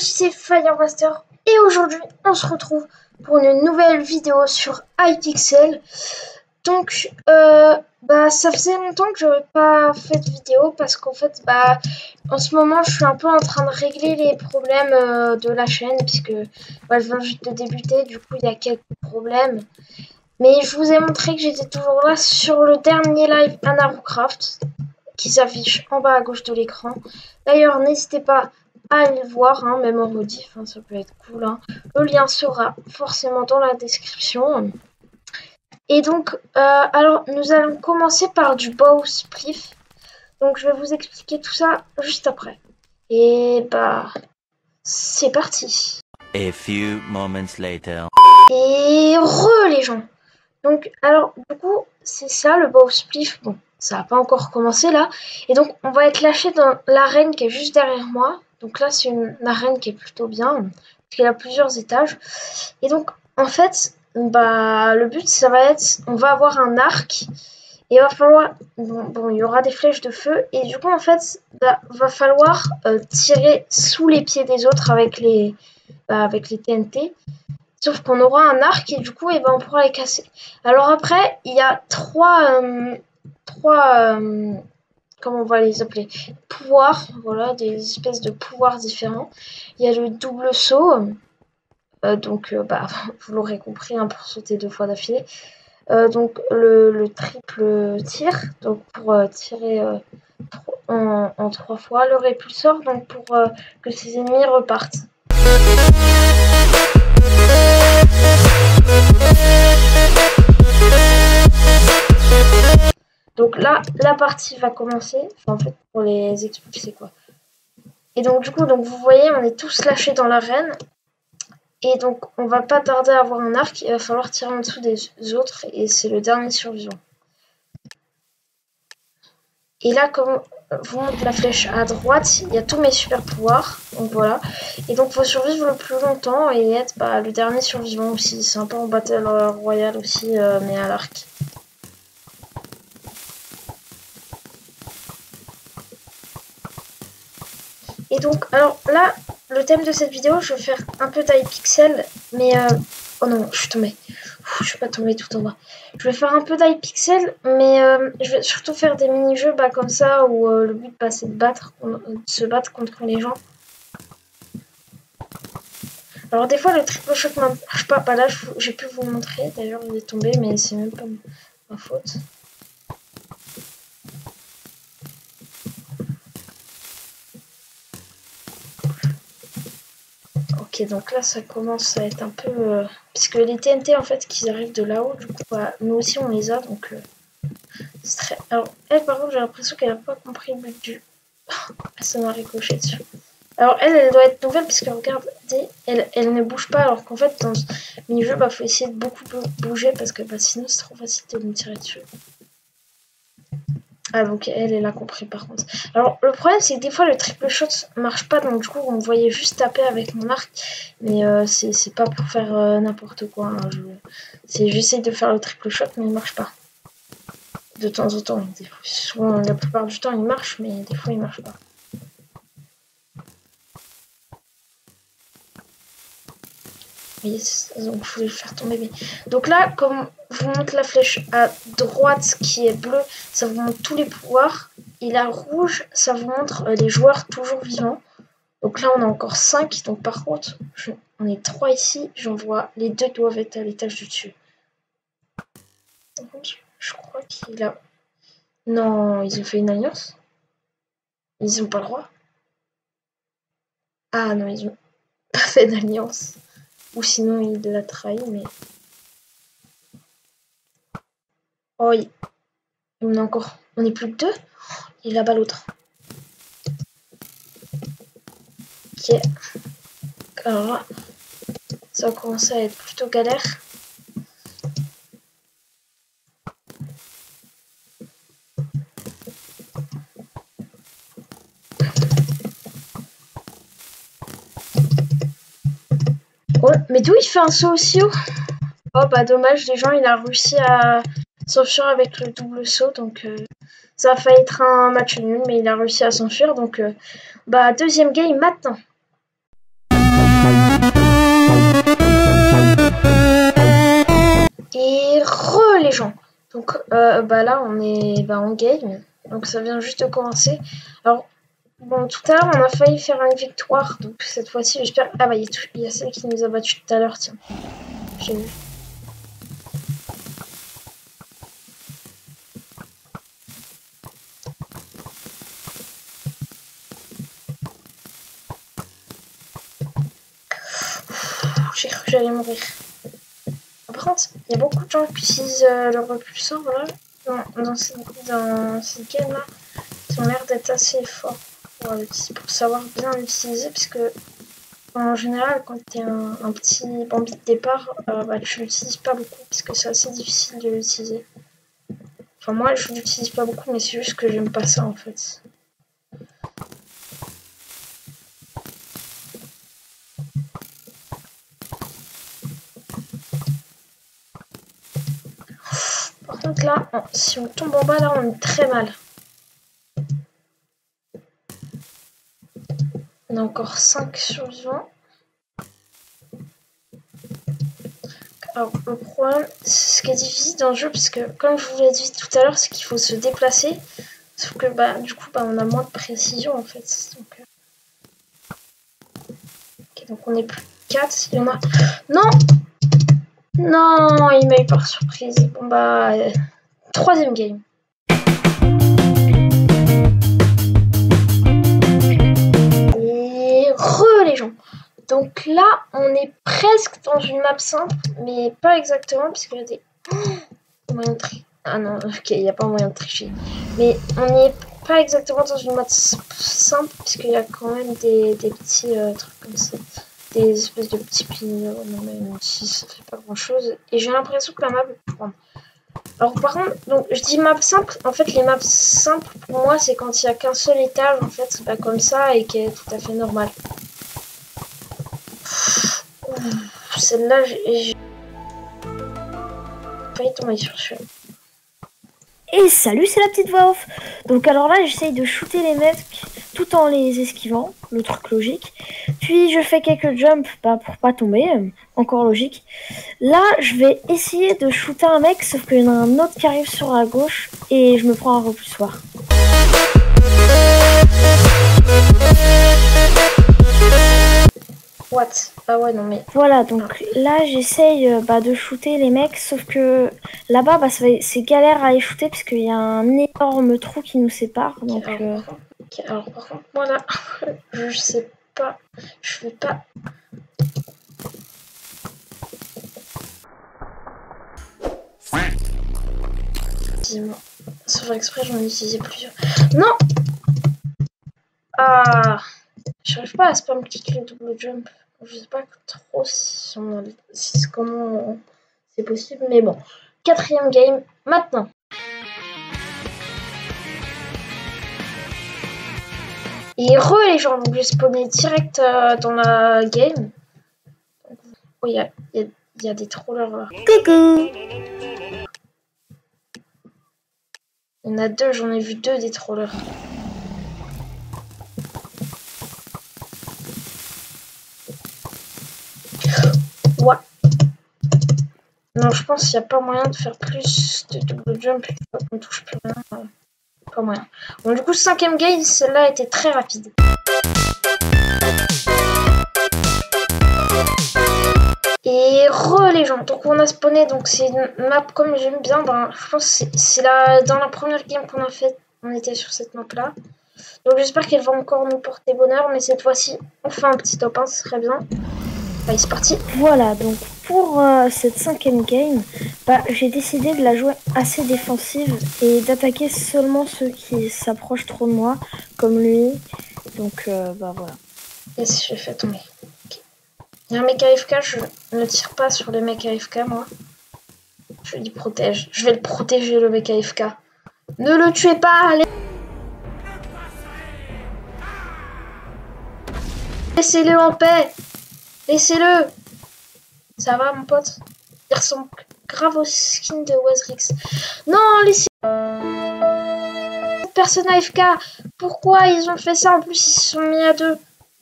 tous, c'est Firemaster et aujourd'hui on se retrouve pour une nouvelle vidéo sur Hypixel. Donc ça faisait longtemps que j'avais pas fait de vidéo parce qu'en fait en ce moment je suis un peu en train de régler les problèmes de la chaîne puisque je viens juste de débuter, du coup il y a quelques problèmes. Mais je vous ai montré que j'étais toujours là sur le dernier live AnnaruCraft qui s'affiche en bas à gauche de l'écran. D'ailleurs, n'hésitez pas à aller le voir, même en rediff, ça peut être cool. Le lien sera forcément dans la description. Et donc, alors, nous allons commencer par du bow spliff. Donc, je vais vous expliquer tout ça juste après. Et c'est parti. A few moments later. Et les gens. Donc, alors, du coup, c'est ça le bow spliff. Bon, ça n'a pas encore commencé là. Et donc, on va être lâché dans l'arène qui est juste derrière moi. Donc là, c'est une arène qui est plutôt bien, parce qu'il y a plusieurs étages. Et donc, en fait, le but, ça va être, on va avoir un arc. Et il va falloir, il y aura des flèches de feu. Et du coup, en fait, va falloir tirer sous les pieds des autres avec les TNT. Sauf qu'on aura un arc et du coup, on pourra les casser. Alors après, il y a trois comment on va les appeler, pouvoirs, voilà, des espèces de pouvoirs différents. Il y a le double saut, vous l'aurez compris, pour sauter 2 fois d'affilée. Donc le triple tir, donc pour tirer en 3 fois. Le répulsor, donc pour que ses ennemis repartent. Donc là, la partie va commencer. En fait, pour les expulser, quoi. Et donc, du coup, vous voyez, on est tous lâchés dans l'arène. Et donc, on va pas tarder à avoir un arc. Il va falloir tirer en dessous des autres. Et c'est le dernier survivant. Et là, comme vous montre la flèche à droite, il y a tous mes super pouvoirs. Donc voilà. Et donc, il faut survivre le plus longtemps et être le dernier survivant aussi. C'est un peu en Battle Royale aussi, mais à l'arc. Et donc, alors là, le thème de cette vidéo, je vais faire un peu d'Hypixel, mais oh non, je suis tombée. Je suis pas tombée tout en bas. Je vais faire un peu d'Hypixel, mais je vais surtout faire des mini-jeux comme ça, où le but, c'est de se battre contre les gens. Alors des fois, le triple shot marche pas. Là, j'ai pu vous montrer. D'ailleurs, il est tombé, mais c'est même pas ma faute. Ok, donc là ça commence à être un peu... Puisque les TNT en fait qui arrivent de là-haut, du coup nous aussi on les a, donc c'est très... Alors elle par contre j'ai l'impression qu'elle n'a pas compris le but du... ça m'a ricoché dessus. Alors elle doit être nouvelle puisque regardez, elle ne bouge pas alors qu'en fait dans ce mini-jeu faut essayer de beaucoup bouger parce que sinon c'est trop facile de me tirer dessus. Ah donc elle a compris par contre. Alors le problème c'est que des fois le triple shot marche pas, donc du coup on me voyait juste taper avec mon arc. Mais c'est pas pour faire n'importe quoi. J'essaie de faire le triple shot mais il marche pas. De temps en temps. Souvent la plupart du temps il marche mais des fois il marche pas. Oui, donc je voulais le faire tomber. Mais... Donc là, comme vous montre la flèche à droite qui est bleue, ça vous montre tous les pouvoirs. Et la rouge, ça vous montre les joueurs toujours vivants. Donc là, on a encore 5. Donc par contre, on est 3 ici. J'en vois, les 2 doivent être à l'étage du dessus. Je crois qu'il a... Non, ils ont fait une alliance. Ils n'ont pas le droit. Ah non, ils ont pas fait d'alliance. Ou sinon, il l'a trahi, mais... Oh, il y en a encore. On est plus que 2. Et là-bas, l'autre. Ok. Alors là, ça va commencer à être plutôt galère. Oh, mais d'où il fait un saut aussi haut? Oh dommage, les gens il a réussi à s'enfuir avec le double saut, donc ça a failli être un match nul, mais il a réussi à s'enfuir, donc deuxième game maintenant. Donc là on est en game, donc ça vient juste de commencer. Alors bon, tout à l'heure on a failli faire une victoire, donc cette fois-ci j'espère. Ah bah il y a celle qui nous a battu tout à l'heure, tiens. J'ai vu. J'ai cru que j'allais mourir. Par contre, il y a beaucoup de gens qui utilisent le repulsor là, dans cette game là. Ils ont l'air d'être assez forts pour savoir bien l'utiliser, parce que en général, quand tu es un petit Bambi de départ, tu l'utilises pas beaucoup, parce que c'est assez difficile de l'utiliser. Enfin, moi, je l'utilise pas beaucoup, mais c'est juste que j'aime pas ça, en fait. Par contre, là, si on tombe en bas, là, on est très mal. On a encore 5 survivants. Alors, le problème, ce qui est difficile dans le jeu, parce que, comme je vous l'ai dit tout à l'heure, c'est qu'il faut se déplacer. Sauf que, du coup, on a moins de précision, en fait. Donc, okay, donc on est plus 4. Il y en a... Non! Non, il m'a eu par surprise. Bon, troisième game. Et les gens. Donc là, on est presque dans une map simple, mais pas exactement, puisqu'il y a des moyens de tricher. Ah non, ok, il n'y a pas moyen de tricher. Mais on n'est pas exactement dans une map simple, puisqu'il y a quand même des petits trucs comme ça. Des espèces de petits pignons, même si ça fait pas grand chose. Et j'ai l'impression que la map est grande. Alors par contre, donc je dis map simple, en fait les maps simples pour moi c'est quand il n'y a qu'un seul étage en fait, comme ça, et qui est tout à fait normal. Celle-là j'ai failli tomber sur celui-là. Et salut, c'est la petite voix off. Donc alors là, j'essaye de shooter les mecs tout en les esquivant, le truc logique. Puis je fais quelques jumps pour pas tomber, encore logique. Là, je vais essayer de shooter un mec, sauf qu'il y en a un autre qui arrive sur la gauche et je me prends un repulsoir. What? Ah ouais, non mais... Voilà, donc là, j'essaye de shooter les mecs, sauf que là-bas, c'est galère à les shooter parce qu'il y a un énorme trou qui nous sépare. Donc, alors par contre, moi là, je sais pas, je vais pas... Excusez-moi, sauf exprès, j'en ai utilisé plusieurs. Non! Ah! J'arrive pas à spam cliquer le double jump. Je sais pas trop comment c'est possible, mais bon. Quatrième game, maintenant. Et les gens, donc j'ai spawné direct dans la game. Oh, il y a des trollers là. coucou! Il y en a deux, j'en ai vu deux des trollers. Ouais. Non, je pense qu'il n'y a pas moyen de faire plus de double jump une fois qu'on touche plus rien. Pas moyen. Bon, du coup, cinquième game, celle-là était très rapide. Et les gens, donc on a spawné, donc c'est une map comme j'aime bien, je pense que c'est dans la première game qu'on a fait, on était sur cette map là. Donc j'espère qu'elle va encore nous porter bonheur, mais cette fois-ci on fait un petit top 1, ce serait bien. Allez, c'est parti. Voilà, donc pour cette cinquième game, j'ai décidé de la jouer assez défensive et d'attaquer seulement ceux qui s'approchent trop de moi, comme lui. Donc voilà. Et si je fais tomber. Okay. Il y a un mec AFK, je ne tire pas sur les mecs AFK moi. Je lui protège. Je vais le protéger le mec AFK. Ne le tuez pas, allez. Laissez-le en paix. Laissez-le. Ça va mon pote? Il ressemble grave au skin de Wesrix. Non, laissez... Personne AFK. Pourquoi ils ont fait ça? En plus, ils se sont mis à deux.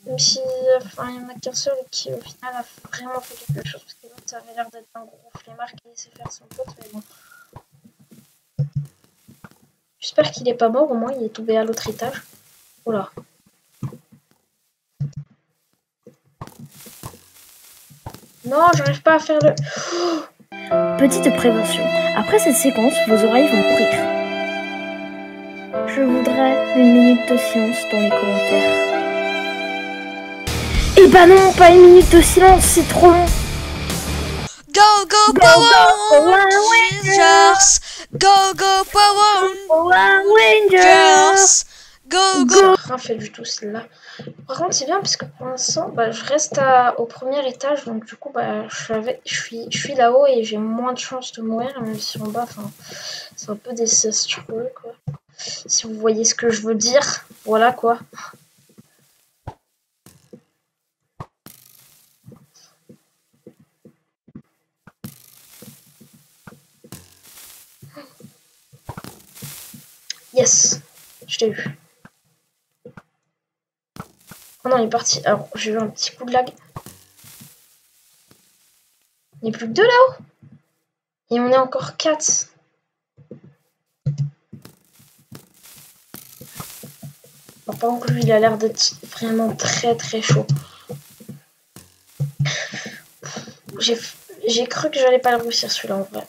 Même si, il y en a qu'un seul qui, au final, a vraiment fait quelque chose. Parce que l'autre, ça avait l'air d'être un gros flemmard qui laissait faire son pote, mais bon. J'espère qu'il est pas mort, au moins il est tombé à l'autre étage. Oh là. Non, j'arrive pas à faire le... Petite prévention. Après cette séquence, vos oreilles vont courir. Je voudrais une minute de silence dans les commentaires. Eh bah non, pas une minute de silence, c'est trop long. Go go Power Rangers! Go go Power Rangers! Go go! Rien fait du tout celle-là. Par contre c'est bien parce que pour l'instant bah, je reste au premier étage, donc du coup bah, je suis là-haut et j'ai moins de chances de mourir, même si en bas c'est un peu désastreux quoi. Si vous voyez ce que je veux dire, voilà quoi. Yes, je t'ai eu. Oh non, il est parti. Alors, j'ai eu un petit coup de lag. Il n'y a plus que 2 là-haut. Et on est encore 4. Alors, par contre, lui, il a l'air d'être vraiment très très chaud. J'ai cru que j'allais pas le réussir celui-là en vrai.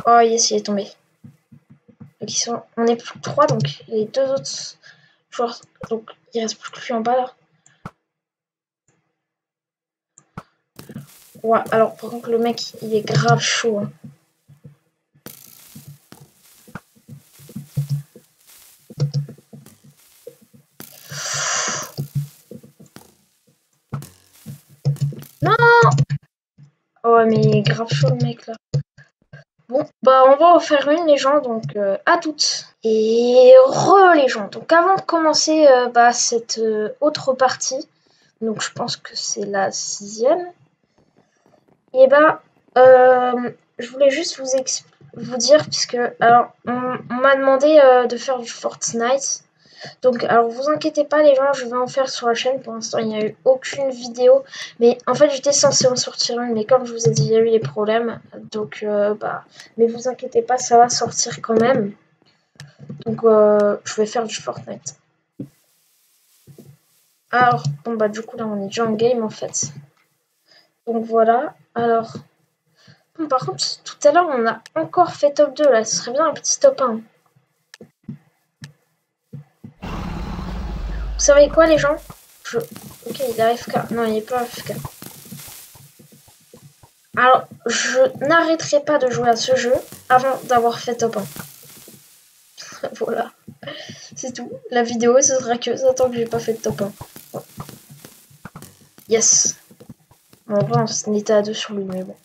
Oh yes, il est tombé. Donc on est plus que 3, donc les 2 autres joueurs, donc il reste plus que lui en bas là. Ouais, alors par contre le mec il est grave chaud. Hein. Non. Oh mais il est grave chaud le mec là. Bon, bah on va en faire une les gens, donc à toutes. Et les gens. Donc avant de commencer cette autre partie, donc je pense que c'est la 6e. Et je voulais juste vous dire, puisque alors on m'a demandé de faire du Fortnite. Donc alors vous inquiétez pas les gens, je vais en faire sur la chaîne. Pour l'instant il n'y a eu aucune vidéo, mais en fait j'étais censée en sortir une, mais comme je vous ai dit il y a eu des problèmes, donc mais vous inquiétez pas, ça va sortir quand même. Donc je vais faire du Fortnite. Alors bon bah du coup là on est déjà en game en fait. Donc voilà, alors bon, par contre tout à l'heure on a encore fait top 2 là, ce serait bien un petit top 1. Vous savez quoi les gens? Ok, il est AFK. Non, il est pas AFK. Alors, je n'arrêterai pas de jouer à ce jeu avant d'avoir fait top 1. Voilà. C'est tout. La vidéo, ce sera que ça tant que j'ai pas fait de top 1. Bon. Yes. Bon, en vrai, on était à 2 sur lui, mais bon.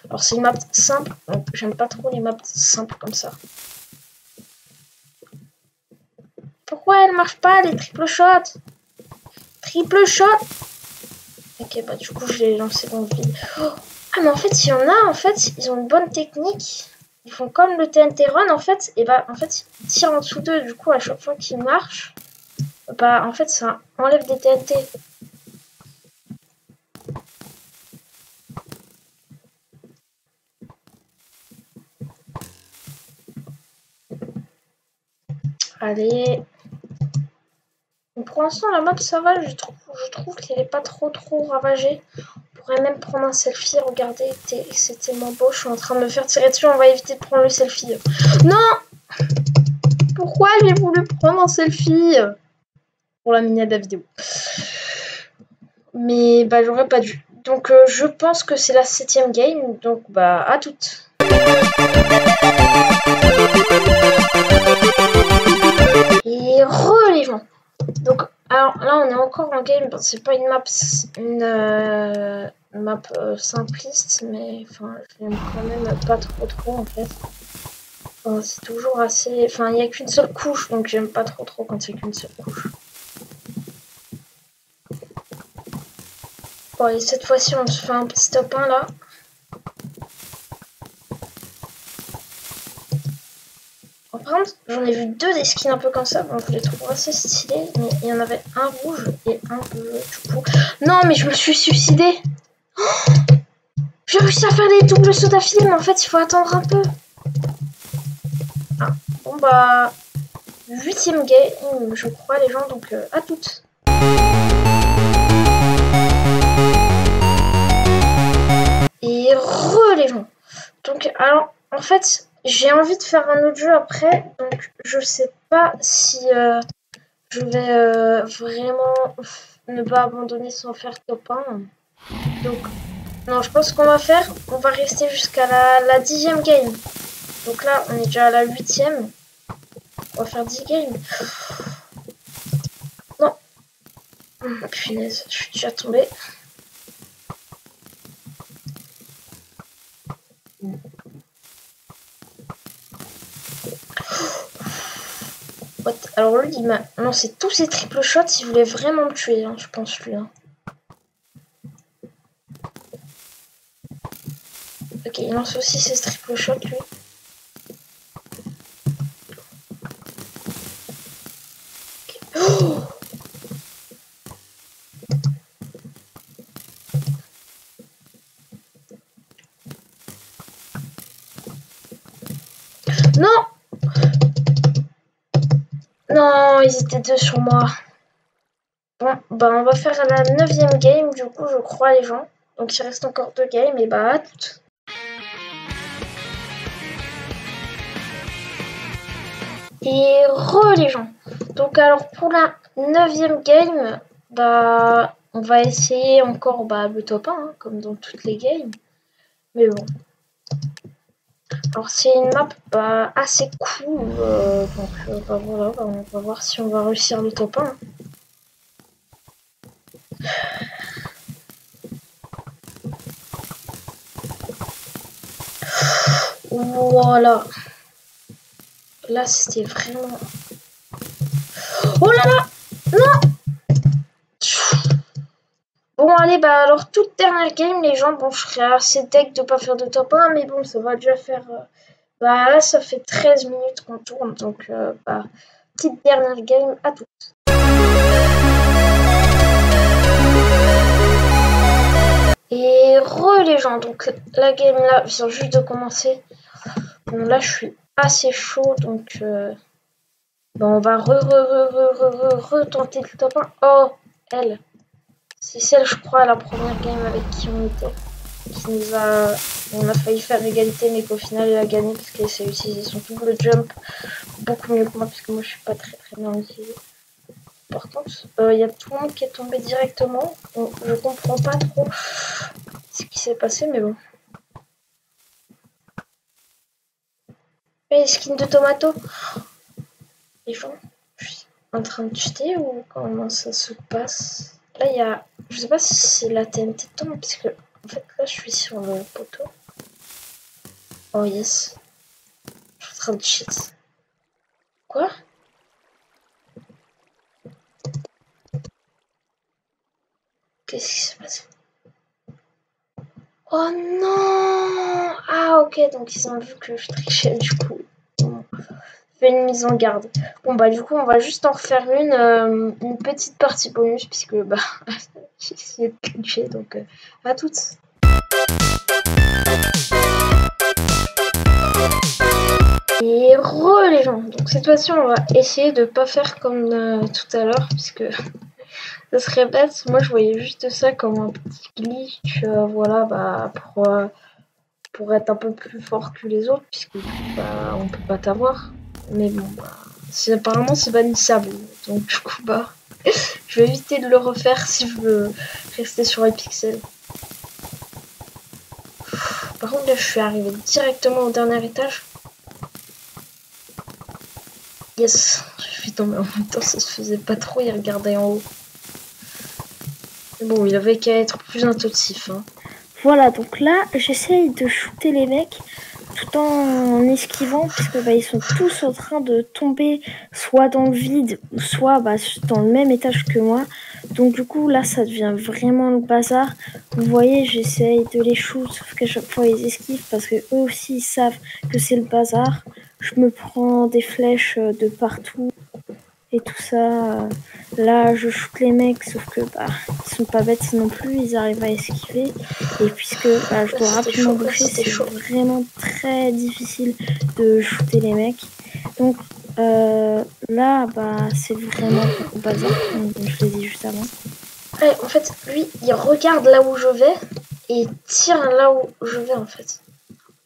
Alors, c'est une map simple. Donc, j'aime pas trop les maps simples comme ça. Pourquoi elle marche pas, les triple shots? Triple shot. Ok, bah du coup, je l'ai lancé dans le vide. Oh. Ah, mais en fait, il y en a, en fait, ils ont une bonne technique. Ils font comme le TNT Run, en fait. Et bah, en fait, ils tirent en dessous d'eux. Du coup, à chaque fois qu'ils marchent, bah, en fait, ça enlève des TNT. Allez. Pour l'instant, la map, ça va. Je trouve qu'elle n'est pas trop ravagée. On pourrait même prendre un selfie. Regardez, c'est tellement beau. Je suis en train de me faire tirer dessus. On va éviter de prendre le selfie. Non! Pourquoi j'ai voulu prendre un selfie? Pour la miniature de la vidéo. Mais bah, j'aurais pas dû. Donc, je pense que c'est la 7e game. Donc, bah, à toutes. Et les gens. Donc, alors là, on est encore en game. Bon, c'est pas une map, simpliste, mais enfin, je l'aime quand même pas trop en fait. Enfin, c'est toujours assez. Enfin, il n'y a qu'une seule couche, donc j'aime pas trop quand c'est qu'une seule couche. Bon, et cette fois-ci, on se fait un petit top 1 là. Par contre, j'en ai vu 2 des skins un peu comme ça, donc je les trouve assez stylés, mais il y en avait un rouge et un bleu du coup. Non, mais je me suis suicidée. Oh, j'ai réussi à faire des doubles sauts d'affilée, mais en fait, il faut attendre un peu. Bon bah, 8e game, je crois les gens, donc à toutes. Et les gens. Donc alors, en fait, j'ai envie de faire un autre jeu après, donc je sais pas si je vais vraiment ne pas abandonner sans faire top 1. Donc, non, je pense qu'on va faire, on va rester jusqu'à la 10e game. Donc là, on est déjà à la 8e. On va faire 10 games. Non. Punaise, je suis déjà tombée. What? Alors lui, il m'a lancé tous ses triple shots. Il voulait vraiment me tuer, hein, je pense, lui. Hein. Ok, il lance aussi ses triple shots, lui. Okay. Oh! Non! Non, ils étaient deux sur moi. Bon, bah on va faire la 9e game, du coup, je crois, les gens. Donc il reste encore 2 games, et bah à toutes. Et les gens. Donc alors pour la 9e game, bah on va essayer encore le top 1, hein, comme dans toutes les games. Mais bon. Alors c'est une map assez cool, donc voilà, on va voir si on va réussir le top 1. Voilà. Là c'était vraiment... Oh là là! Non! Bon allez, bah alors toute dernière game les gens, bon je serais assez deck de pas faire de top 1, mais bon ça va déjà faire... bah là ça fait 13 minutes qu'on tourne, donc petite dernière game à toutes. Et les gens, donc la game là vient juste de commencer. Bon là je suis assez chaud, donc bon, on va retenter le top 1. Oh, elle. C'est celle, je crois, la première game avec qui on était. Qui nous a... On a failli faire égalité, mais qu'au final, elle a gagné parce qu'elle s'est utilisé son double jump beaucoup mieux que moi, parce que moi, je suis pas très bien utilisée. Par contre, il y a tout le monde qui est tombé directement. Bon, je comprends pas trop ce qui s'est passé, mais bon. Et les skins de Tomato. Les gens, je suis en train de chuter ou comment ça se passe? Là, il y a... Je sais pas si c'est la TNT tombe, parce que en fait, là, je suis sur le poteau. Oh yes. Je suis en train de cheat. Quoi? Qu'est-ce qui s'est passé? Oh non! Ah ok, donc ils ont vu que je trichais du coup. Bon, fais une mise en garde. Bon bah du coup on va juste en refaire une petite partie bonus puisque j'ai essayé de tricher, donc à toutes. Et les gens, donc cette fois-ci on va essayer de pas faire comme tout à l'heure puisque ça serait bête. Moi je voyais juste ça comme un petit glitch, voilà, pour être un peu plus fort que les autres puisque on peut pas t'avoir. Mais bon apparemment c'est bannissable, donc du coup je vais éviter de le refaire si je veux rester sur Hypixel. Par contre là je suis arrivée directement au dernier étage. Yes, je suis tombée en même temps, ça se faisait pas trop, il regardait en haut. Mais bon, il avait qu'à être plus intuitif. Hein. Voilà, donc là, j'essaye de shooter les mecs tout en esquivant, puisque ils sont tous en train de tomber soit dans le vide, ou soit dans le même étage que moi. Donc du coup, là, ça devient vraiment le bazar. Vous voyez, j'essaye de les shoot, sauf qu'à chaque fois, ils esquivent, parce que eux aussi, ils savent que c'est le bazar. Je me prends des flèches de partout et tout ça. Là, je shoot les mecs, sauf que ils sont pas bêtes non plus, ils arrivent à esquiver. Et puisque je dois rapidement bouger, c'est vraiment très difficile de shooter les mecs. Donc là, bah, c'est vraiment au bazar, comme je l'ai dit juste avant. Ouais, en fait, lui, il regarde là où je vais et il tire là où je vais, en fait.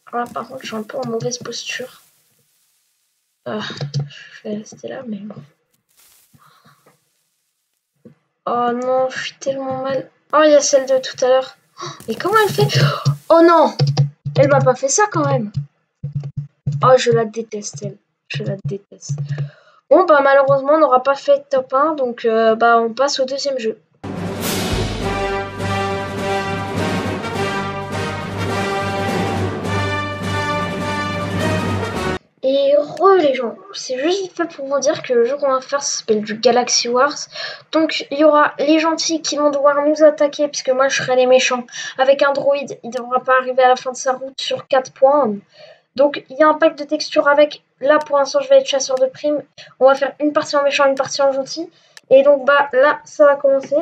Alors là, par contre, je suis un peu en mauvaise posture. Je vais rester là, mais bon. Oh non, je suis tellement mal. Oh, il y a celle de tout à l'heure. Mais comment elle fait? Oh non! Elle m'a pas fait ça quand même. Oh, je la déteste, elle. Je la déteste. Bon, bah malheureusement, on n'aura pas fait top 1, donc bah on passe au deuxième jeu. Et les gens, c'est juste vite fait pour vous dire que le jeu qu'on va faire s'appelle du Galaxy Wars. Donc il y aura les gentils qui vont devoir nous attaquer puisque moi je serai les méchants. Avec un droïde, il ne devra pas arriver à la fin de sa route sur 4 points. Donc il y a un pack de textures avec, là pour l'instant je vais être chasseur de primes. On va faire une partie en méchant, une partie en gentil. Et donc bah là ça va commencer.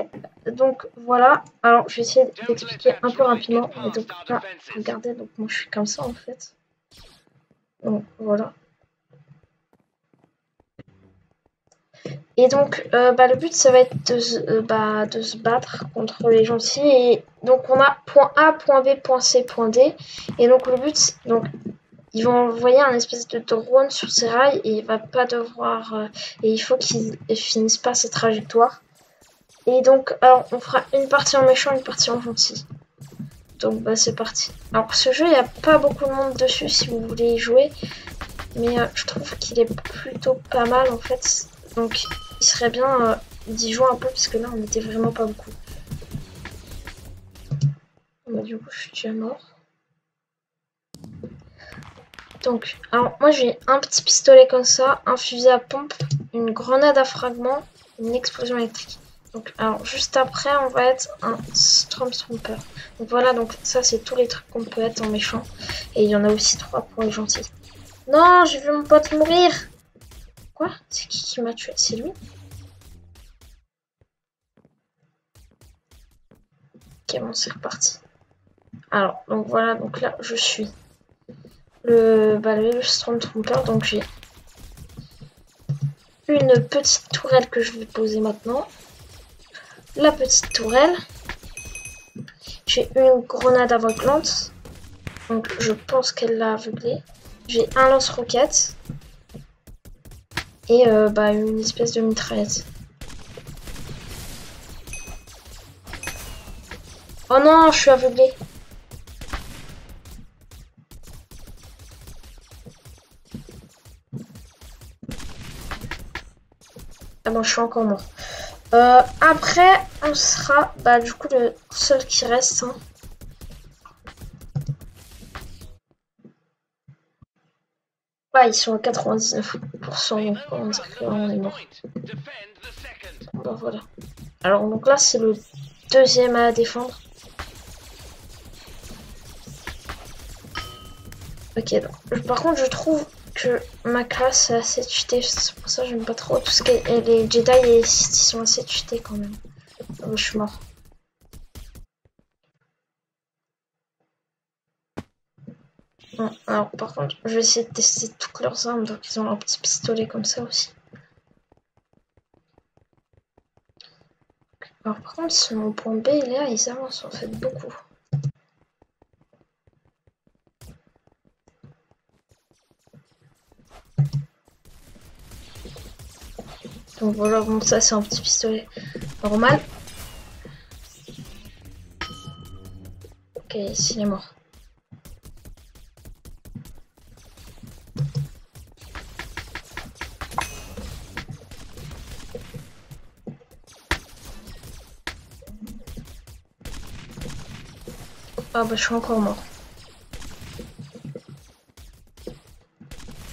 Donc voilà, alors je vais essayer d'expliquer un peu rapidement. Et donc là, regardez, donc moi je suis comme ça en fait. Donc voilà. Et donc le but ça va être de se battre contre les gentils. Et donc on a point A, point B, point C, point D. Et donc le but, donc ils vont envoyer un espèce de drone sur ces rails et il va pas devoir et il faut qu'ils finissent pas sa trajectoire. Et donc alors on fera une partie en méchant, une partie en gentil. Donc bah c'est parti. Alors ce jeu il n'y a pas beaucoup de monde dessus si vous voulez y jouer, mais je trouve qu'il est plutôt pas mal en fait. Donc il serait bien d'y jouer un peu parce que là on était vraiment pas beaucoup. Bah, du coup je suis déjà mort. Donc, alors moi j'ai un petit pistolet comme ça, un fusil à pompe, une grenade à fragments, une explosion électrique. Donc, alors juste après on va être un Stormtrooper. Donc voilà, donc ça c'est tous les trucs qu'on peut être en méchant. Et il y en a aussi 3 pour les gentils. Non, j'ai vu mon pote mourir. Quoi? C'est qui m'a tué? C'est lui? Ok, bon c'est reparti. Alors, donc voilà, donc là je suis le Stormtrooper, donc j'ai une petite tourelle que je vais poser maintenant. La petite tourelle. J'ai une grenade aveuglante. Donc je pense qu'elle l'a aveuglé. J'ai un lance-roquette. Et une espèce de mitraillette. Oh non, je suis aveuglé. Ah bon, je suis encore mort. Après, on sera du coup le seul qui reste. Hein. Ils sont à 99%, donc on dirait qu'on est mort. Bah voilà. Alors donc là, c'est le deuxième à défendre. Ok, donc, par contre, je trouve que ma classe est assez cheatée, c'est pour ça que j'aime pas trop tout ce qui est les Jedi et les Sith, ils sont assez cheatés quand même. Oh, je suis mort. Bon, alors par contre, je vais essayer de tester toutes leurs armes, donc ils ont un petit pistolet comme ça aussi. Alors par contre, si mon point B il est là, ils avancent en fait beaucoup. Donc voilà, bon ça c'est un petit pistolet normal. Ok, ici il est mort. Ah bah je suis encore mort.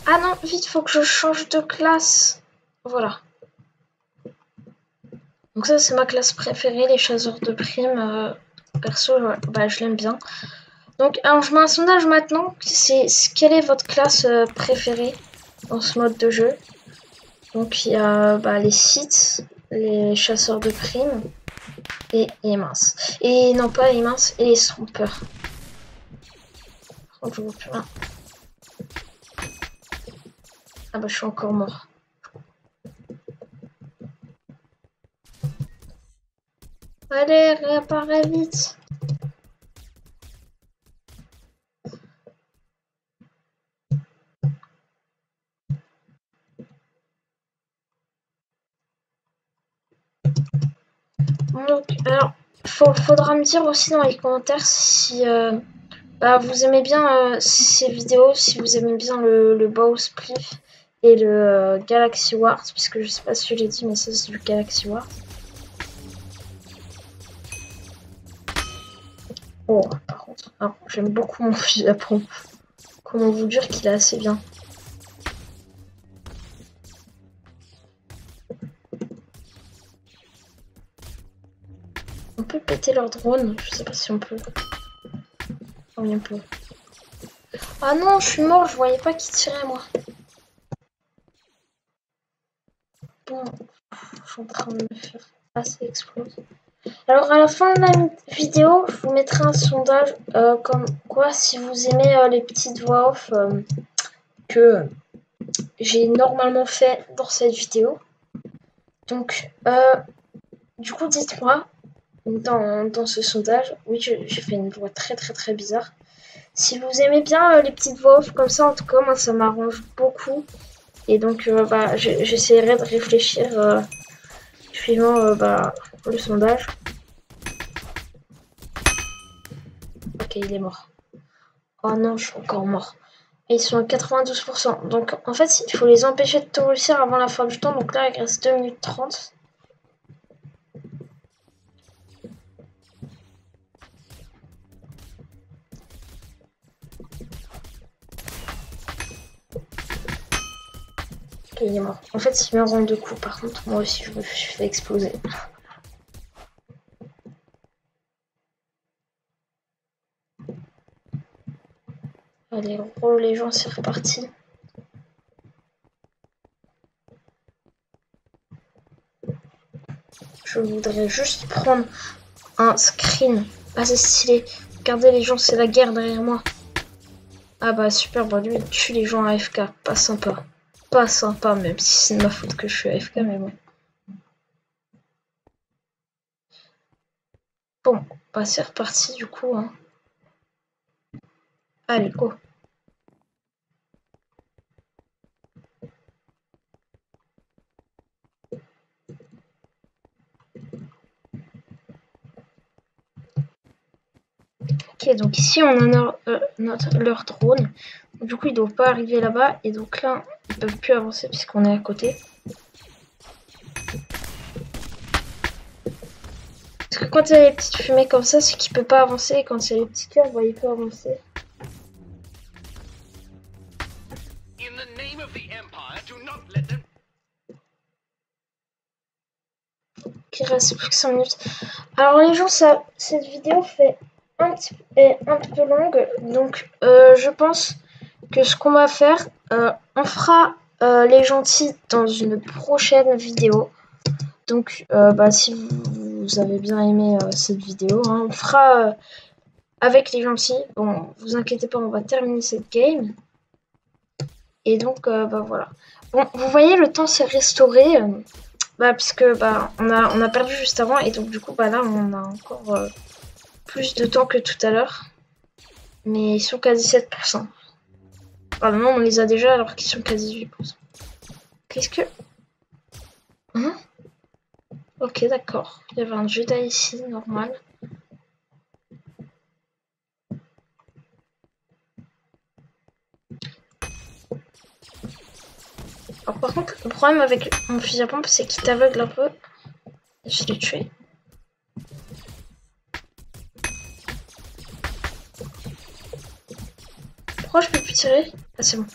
Ah non, vite, faut que je change de classe. Voilà. Donc ça c'est ma classe préférée, les chasseurs de primes. Perso, je l'aime bien. Donc alors je mets un sondage maintenant. Quelle est votre classe préférée dans ce mode de jeu? Donc il y a les Sith, les chasseurs de primes et les minces. Et non pas les minces, et les Stormtroopers. Par contre je vois plus rien. Ah bah je suis encore mort. Allez, réapparais vite. Donc, alors, faudra me dire aussi dans les commentaires si bah, vous aimez bien ces vidéos, si vous aimez bien le Bow Spliff et le Galaxy Wars, puisque je sais pas si je l'ai dit, mais ça c'est du Galaxy Wars. Oh, par contre, j'aime beaucoup mon fusil à pompe. Comment vous dire qu'il est assez bien. On peut péter leur drone, je sais pas si on peut. Oh, oui, on peut. Ah non, je suis mort, je voyais pas qui tirait moi. Bon, je suis en train de me faire assez exploser. Alors à la fin de la vidéo, je vous mettrai un sondage comme quoi si vous aimez les petites voix off que j'ai normalement fait dans cette vidéo. Donc du coup dites-moi dans ce sondage, oui j'ai fait une voix très bizarre. Si vous aimez bien les petites voix off comme ça, en tout cas moi ça m'arrange beaucoup. Et donc bah, j'essaierai de réfléchir suivant le sondage. Ok, il est mort. Oh non, je suis encore mort. Et ils sont à 92%. Donc en fait, il faut les empêcher de tout réussir avant la fin du temps. Donc là, il reste 2 minutes 30. Ok, il est mort. En fait, il me rend 2 coups. Par contre, moi aussi, je me suis fait exploser. Allez, gros, les gens, c'est reparti. Je voudrais juste prendre un screen assez stylé. Regardez les gens, c'est la guerre derrière moi. Ah bah super, bah lui il tue les gens AFK. Pas sympa. Pas sympa, même si c'est de ma faute que je suis AFK, mais bon. Bon, bah c'est reparti du coup. Hein. Allez, go. Ok, donc ici on a leur drone. Du coup, ils ne doivent pas arriver là-bas. Et donc là, ils ne peuvent plus avancer puisqu'on est à côté. Parce que quand il y a les petites fumées comme ça, c'est qu'il ne peut pas avancer. Et quand il y a les petits cœurs, bah, il peut avancer. Ok, il reste plus que 5 minutes. Alors les gens, cette vidéo est un peu longue. Donc je pense que ce qu'on va faire, on fera les gentils dans une prochaine vidéo. Donc si vous avez bien aimé cette vidéo, hein, on fera avec les gentils. Bon, vous inquiétez pas, on va terminer cette game. Et donc voilà. Bon, vous voyez, le temps s'est restauré. Puisque on a perdu juste avant. Et donc du coup là on a encore plus de temps que tout à l'heure. Mais ils sont qu'à 17%. Non, on les a déjà alors qu'ils sont qu'à 18%. Qu'est-ce que... Hein? Ok, d'accord. Il y avait un Jedi ici, normal. Alors par contre, le problème avec mon fusil à pompe, c'est qu'il t'aveugle un peu. Et je l'ai tué. Pourquoi je peux plus tirer? Ah, c'est bon.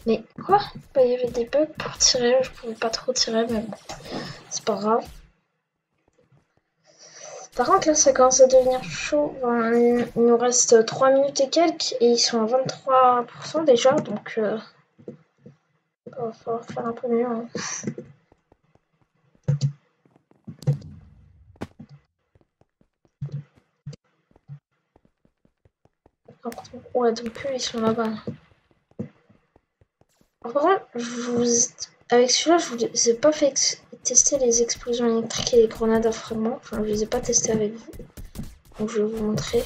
Mais quoi? Il y avait des bugs pour tirer, je pouvais pas trop tirer, mais bon. C'est pas grave. Par contre, là, ça commence à devenir chaud. Il nous reste 3 minutes et quelques, et ils sont à 23% déjà, donc il va falloir faire un peu mieux. Hein. Ouais, donc eux, ils sont là-bas. Par contre, avec celui-là, je vous ai pas fait tester les explosions électriques et les grenades à fragments. Enfin, je les ai pas testés avec vous. Donc, je vais vous montrer.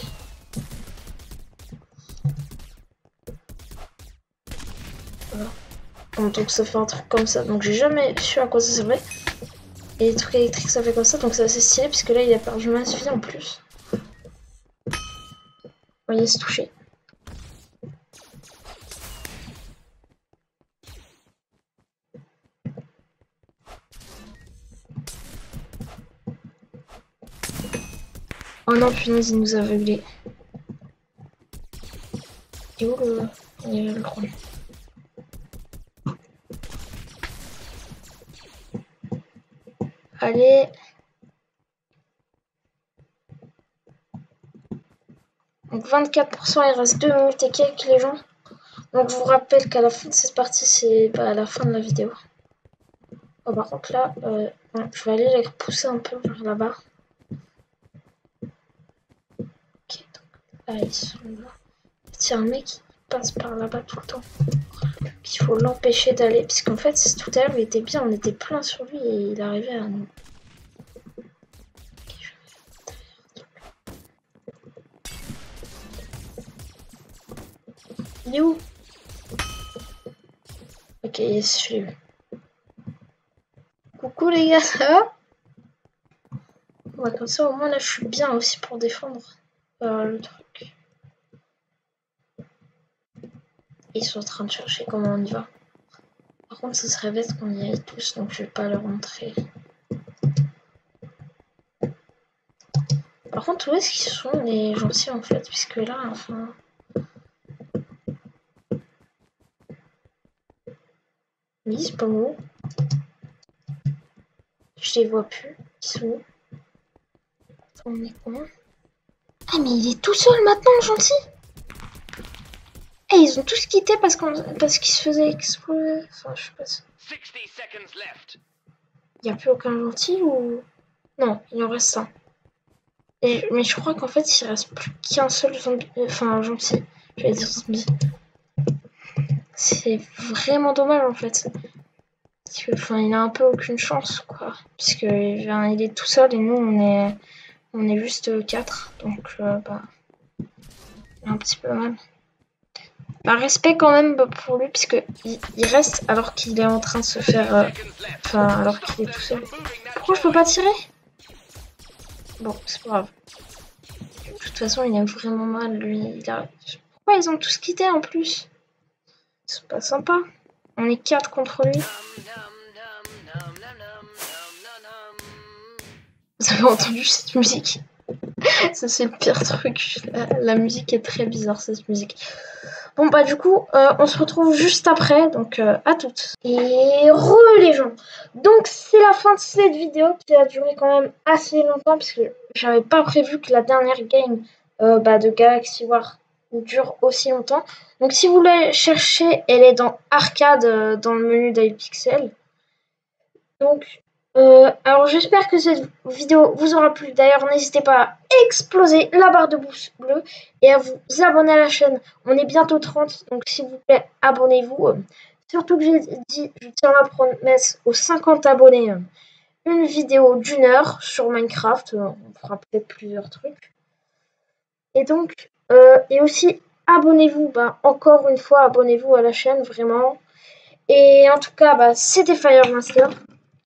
Voilà. Donc, ça fait un truc comme ça. Donc, j'ai jamais su à quoi ça servait. Et les trucs électriques, ça fait comme ça. Donc, c'est assez stylé, puisque là, il a perdu masse vie en plus. Vous voyez, se toucher. Oh non, punaise, il nous a aveuglés. Et où le... Il est le drone. Allez. Donc 24%, il reste 2 minutes et quelques les gens. Donc je vous rappelle qu'à la fin de cette partie, c'est à la fin de la vidéo. Oh, par contre là, je vais aller les repousser un peu vers là-bas. Ok, donc là ils sont là. C'est un mec qui passe par là-bas tout le temps. Il faut l'empêcher d'aller, puisqu'en fait tout à l'heure il était bien, on était plein sur lui et il arrivait à nous. Il est où? Ok, yes, je l'ai vu. Coucou les gars, ça va? Ouais, comme ça au moins là je suis bien aussi pour défendre le truc. Ils sont en train de chercher comment on y va. Par contre, ça serait bête qu'on y aille tous, donc je vais pas leur montrer. Par contre, où est-ce qu'ils sont les gentils en fait? Puisque là, enfin. Ils sont pas où? Je les vois plus. Ils sont où? Attends, on est combien? Ah, mais il est tout seul maintenant, le gentil! Eh, ils ont tous quitté parce qu'ils se faisaient exploser. Enfin, je sais pas si. Il n'y a plus aucun gentil ou. Non, il en reste un. Mais je crois qu'en fait, il reste plus qu'un seul zombie. Enfin, gentil. Je vais dire zombie. C'est vraiment dommage en fait. Parce que, enfin, il a un peu aucune chance, quoi. Puisque il est tout seul et nous, on est juste 4. Donc, bah, il a un petit peu mal. Bah, respect quand même pour lui, puisque il reste alors qu'il est en train de se faire. Enfin, alors qu'il est tout seul. Pourquoi je peux pas tirer? Bon, c'est pas grave. De toute façon, il a vraiment mal, lui. Pourquoi ils ont tous quitté en plus? C'est pas sympa. On est 4 contre lui. Vous avez entendu cette musique? Ça, c'est le pire truc. La musique est très bizarre, cette musique. Bon, bah, du coup, on se retrouve juste après. Donc, à toutes. Et les gens. Donc, c'est la fin de cette vidéo qui a duré quand même assez longtemps. Parce que j'avais pas prévu que la dernière game de Galaxy War dure aussi longtemps. Donc, si vous voulez chercher, elle est dans Arcade, dans le menu d'iPixel. Donc, alors j'espère que cette vidéo vous aura plu. D'ailleurs, n'hésitez pas à exploser la barre de pouce bleu et à vous abonner à la chaîne. On est bientôt 30, donc s'il vous plaît, abonnez-vous. Surtout que j'ai dit, je tiens ma promesse aux 50 abonnés. Une vidéo d'1 heure sur Minecraft. On fera peut-être plusieurs trucs. Et donc, et aussi, abonnez-vous. Bah, encore une fois, abonnez-vous à la chaîne, vraiment. Et en tout cas, bah, c'était Firemaster.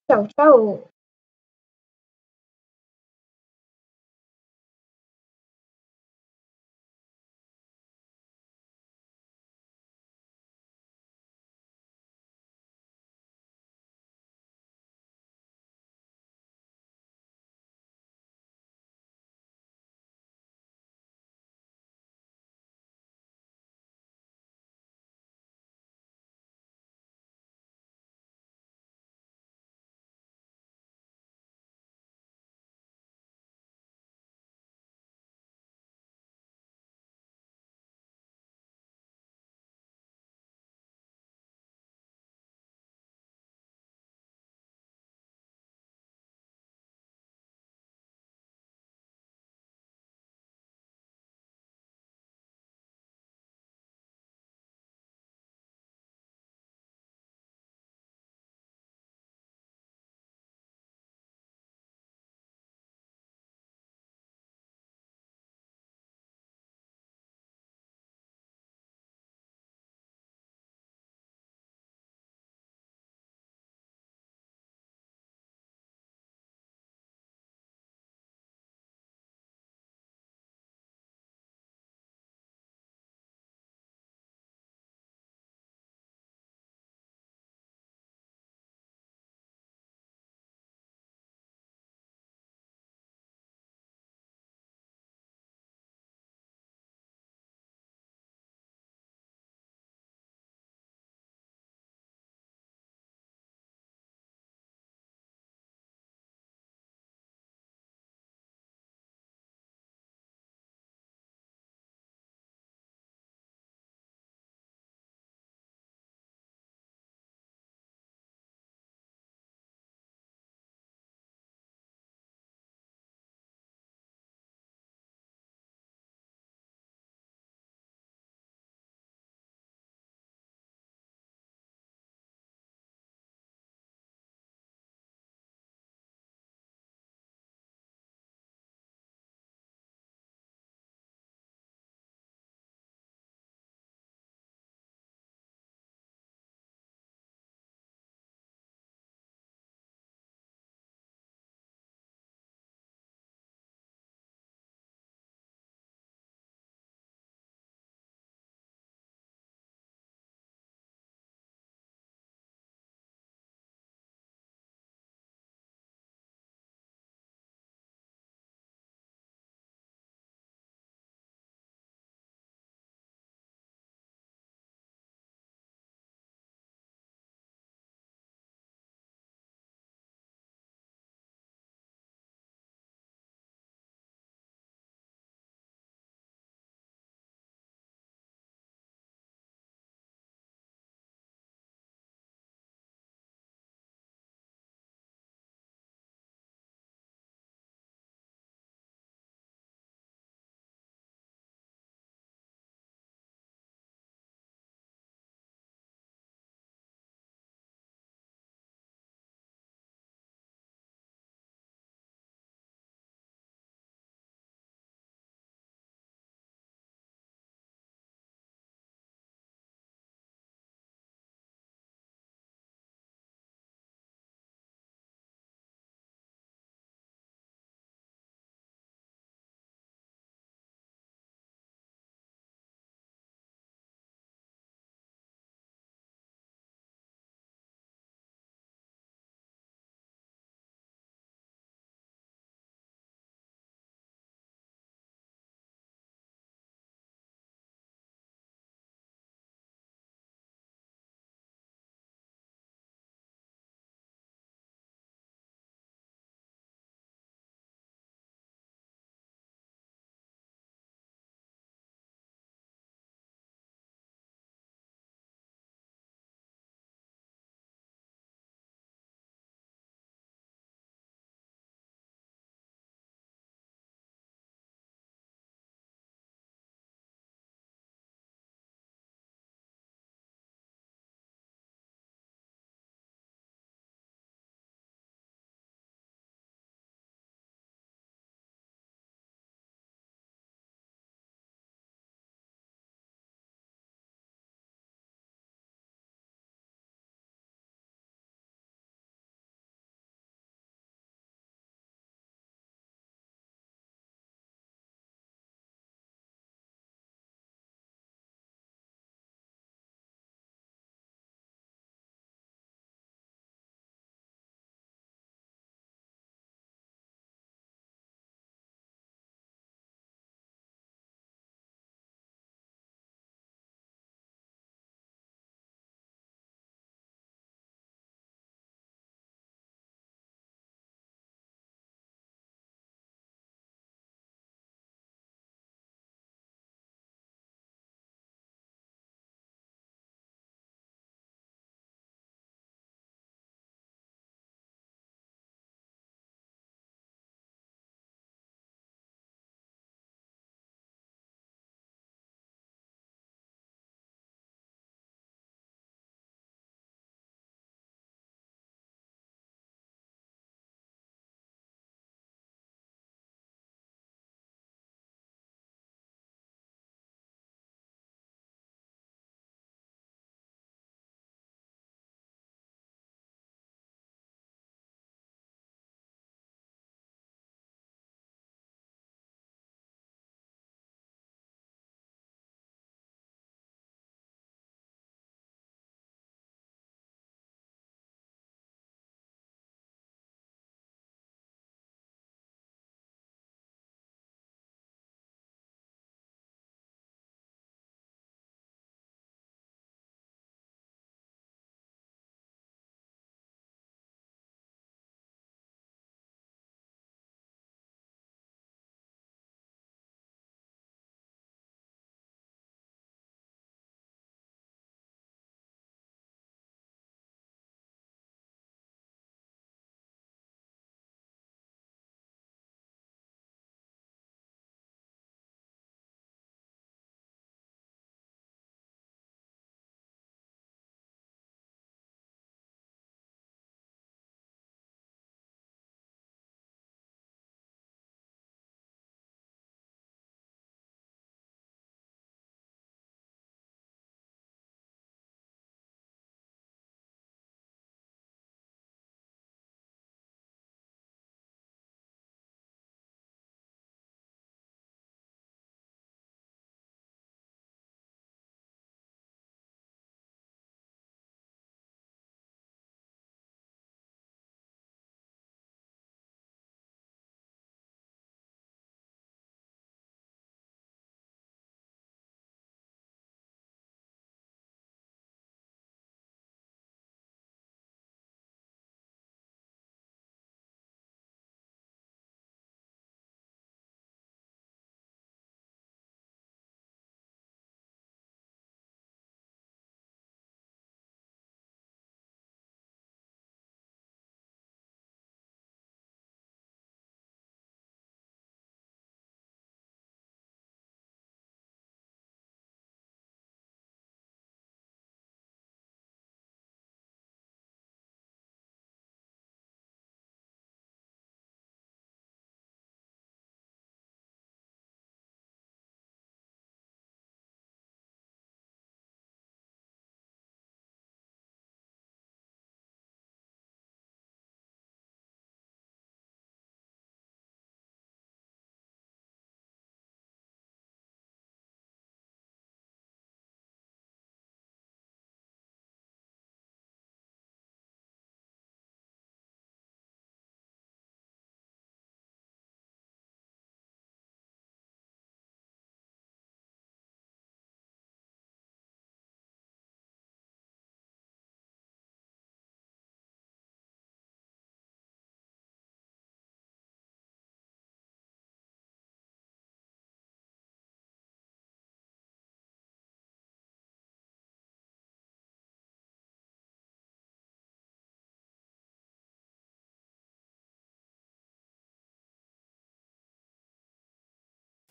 Ciao, ciao.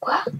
Quoi?